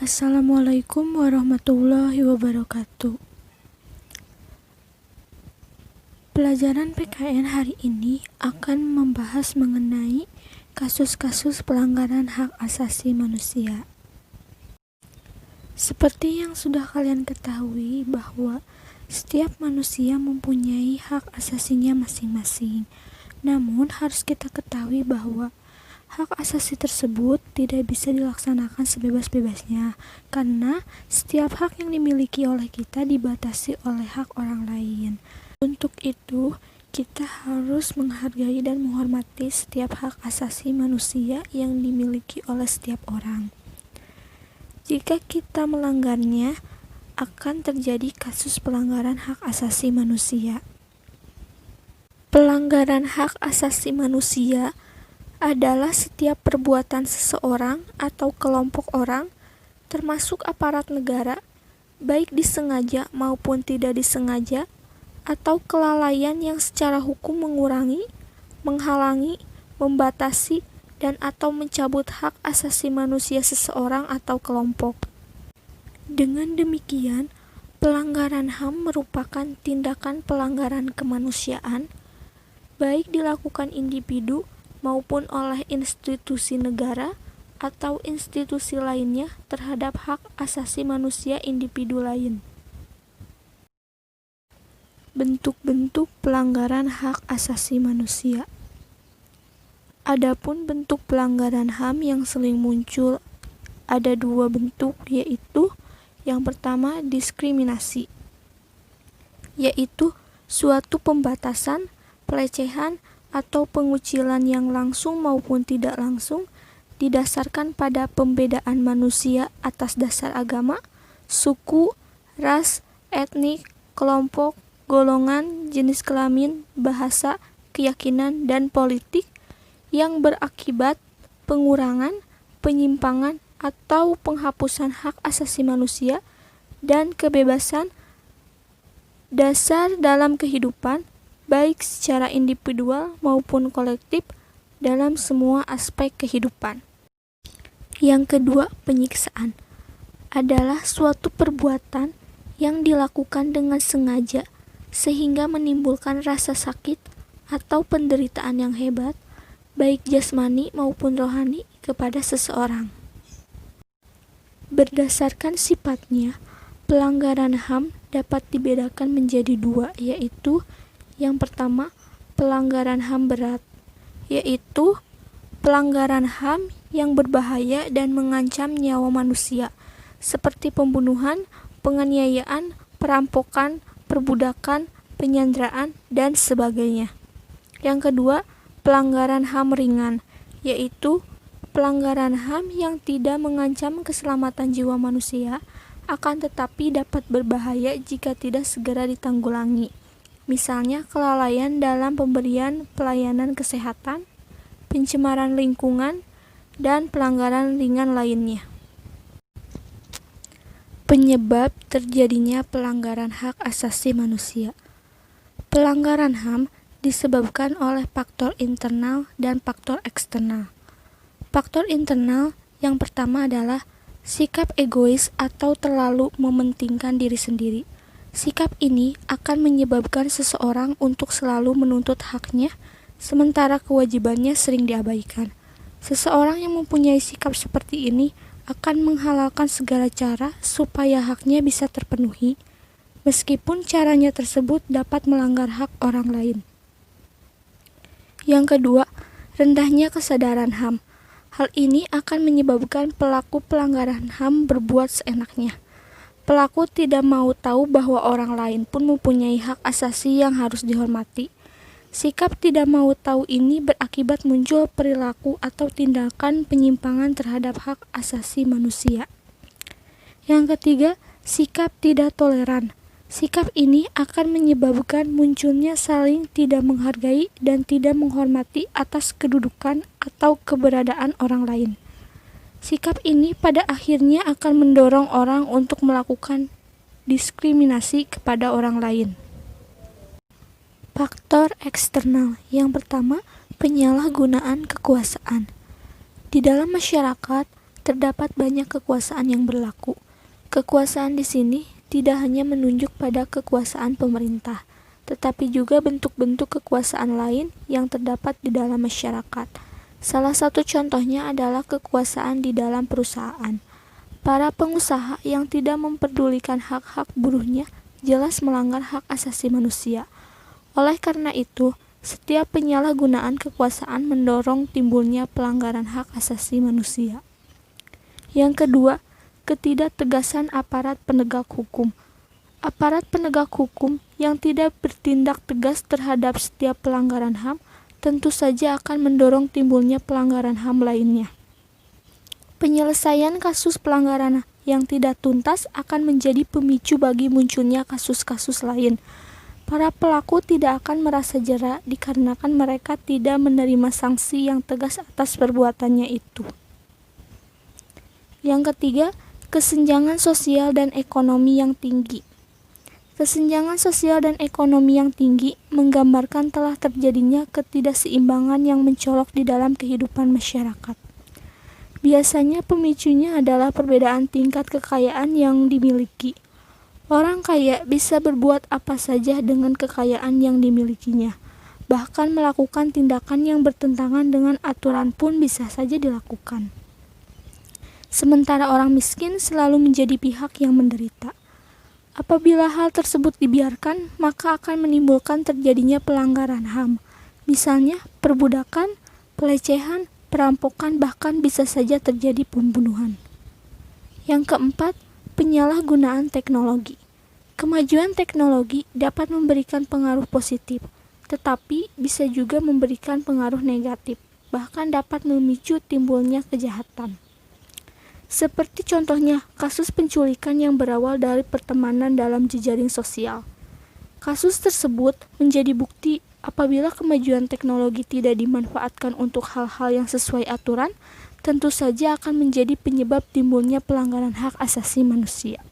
Assalamualaikum warahmatullahi wabarakatuh. Pelajaran PKN hari ini akan membahas mengenai kasus-kasus pelanggaran hak asasi manusia. Seperti yang sudah kalian ketahui bahwa setiap manusia mempunyai hak asasinya masing-masing. Namun harus kita ketahui bahwa hak asasi tersebut tidak bisa dilaksanakan sebebas-bebasnya, karena setiap hak yang dimiliki oleh kita dibatasi oleh hak orang lain. Untuk itu, kita harus menghargai dan menghormati setiap hak asasi manusia yang dimiliki oleh setiap orang. Jika kita melanggarnya, akan terjadi kasus pelanggaran hak asasi manusia. Pelanggaran hak asasi manusia adalah setiap perbuatan seseorang atau kelompok orang, termasuk aparat negara, baik disengaja maupun tidak disengaja, atau kelalaian yang secara hukum mengurangi, menghalangi, membatasi, dan atau mencabut hak asasi manusia seseorang atau kelompok. Dengan demikian, pelanggaran HAM merupakan tindakan pelanggaran kemanusiaan, baik dilakukan individu maupun oleh institusi negara atau institusi lainnya terhadap hak asasi manusia individu lain. Bentuk-bentuk pelanggaran hak asasi manusia. Adapun bentuk pelanggaran HAM yang sering muncul ada dua bentuk, yaitu yang pertama diskriminasi, yaitu suatu pembatasan, pelecehan, atau pengucilan yang langsung maupun tidak langsung didasarkan pada pembedaan manusia atas dasar agama, suku, ras, etnik, kelompok, golongan, jenis kelamin, bahasa, keyakinan, dan politik yang berakibat pengurangan, penyimpangan, atau penghapusan hak asasi manusia dan kebebasan dasar dalam kehidupan, baik secara individual maupun kolektif dalam semua aspek kehidupan. Yang kedua, penyiksaan adalah suatu perbuatan yang dilakukan dengan sengaja sehingga menimbulkan rasa sakit atau penderitaan yang hebat, baik jasmani maupun rohani kepada seseorang. Berdasarkan sifatnya, pelanggaran HAM dapat dibedakan menjadi dua, yaitu yang pertama, pelanggaran HAM berat, yaitu pelanggaran HAM yang berbahaya dan mengancam nyawa manusia, seperti pembunuhan, penganiayaan, perampokan, perbudakan, penyanderaan, dan sebagainya. Yang kedua, pelanggaran HAM ringan, yaitu pelanggaran HAM yang tidak mengancam keselamatan jiwa manusia, akan tetapi dapat berbahaya jika tidak segera ditanggulangi. Misalnya kelalaian dalam pemberian pelayanan kesehatan, pencemaran lingkungan, dan pelanggaran ringan lainnya. Penyebab terjadinya pelanggaran hak asasi manusia. Pelanggaran HAM disebabkan oleh faktor internal dan faktor eksternal. Faktor internal yang pertama adalah sikap egois atau terlalu mementingkan diri sendiri. Sikap ini akan menyebabkan seseorang untuk selalu menuntut haknya, sementara kewajibannya sering diabaikan. Seseorang yang mempunyai sikap seperti ini akan menghalalkan segala cara supaya haknya bisa terpenuhi, meskipun caranya tersebut dapat melanggar hak orang lain. Yang kedua, rendahnya kesadaran HAM. Hal ini akan menyebabkan pelaku pelanggaran HAM berbuat seenaknya. Pelaku tidak mau tahu bahwa orang lain pun mempunyai hak asasi yang harus dihormati. Sikap tidak mau tahu ini berakibat muncul perilaku atau tindakan penyimpangan terhadap hak asasi manusia. Yang ketiga, sikap tidak toleran. Sikap ini akan menyebabkan munculnya saling tidak menghargai dan tidak menghormati atas kedudukan atau keberadaan orang lain. Sikap ini pada akhirnya akan mendorong orang untuk melakukan diskriminasi kepada orang lain. Faktor eksternal. Yang pertama, penyalahgunaan kekuasaan. Di dalam masyarakat, terdapat banyak kekuasaan yang berlaku. Kekuasaan di sini tidak hanya menunjuk pada kekuasaan pemerintah, tetapi juga bentuk-bentuk kekuasaan lain yang terdapat di dalam masyarakat. Salah satu contohnya adalah kekuasaan di dalam perusahaan. Para pengusaha yang tidak memperdulikan hak-hak buruhnya jelas melanggar hak asasi manusia. Oleh karena itu, setiap penyalahgunaan kekuasaan mendorong timbulnya pelanggaran hak asasi manusia. Yang kedua, ketidaktegasan aparat penegak hukum. Aparat penegak hukum yang tidak bertindak tegas terhadap setiap pelanggaran HAM tentu saja akan mendorong timbulnya pelanggaran HAM lainnya. Penyelesaian kasus pelanggaran yang tidak tuntas akan menjadi pemicu bagi munculnya kasus-kasus lain. Para pelaku tidak akan merasa jera dikarenakan mereka tidak menerima sanksi yang tegas atas perbuatannya itu. Yang ketiga, kesenjangan sosial dan ekonomi yang tinggi. Kesenjangan sosial dan ekonomi yang tinggi menggambarkan telah terjadinya ketidakseimbangan yang mencolok di dalam kehidupan masyarakat. Biasanya pemicunya adalah perbedaan tingkat kekayaan yang dimiliki. Orang kaya bisa berbuat apa saja dengan kekayaan yang dimilikinya. Bahkan melakukan tindakan yang bertentangan dengan aturan pun bisa saja dilakukan. Sementara orang miskin selalu menjadi pihak yang menderita. Apabila hal tersebut dibiarkan, maka akan menimbulkan terjadinya pelanggaran HAM. Misalnya, perbudakan, pelecehan, perampokan, bahkan bisa saja terjadi pembunuhan. Yang keempat, penyalahgunaan teknologi. Kemajuan teknologi dapat memberikan pengaruh positif, tetapi bisa juga memberikan pengaruh negatif, bahkan dapat memicu timbulnya kejahatan. Seperti contohnya kasus penculikan yang berawal dari pertemanan dalam jejaring sosial. Kasus tersebut menjadi bukti apabila kemajuan teknologi tidak dimanfaatkan untuk hal-hal yang sesuai aturan, tentu saja akan menjadi penyebab timbulnya pelanggaran hak asasi manusia.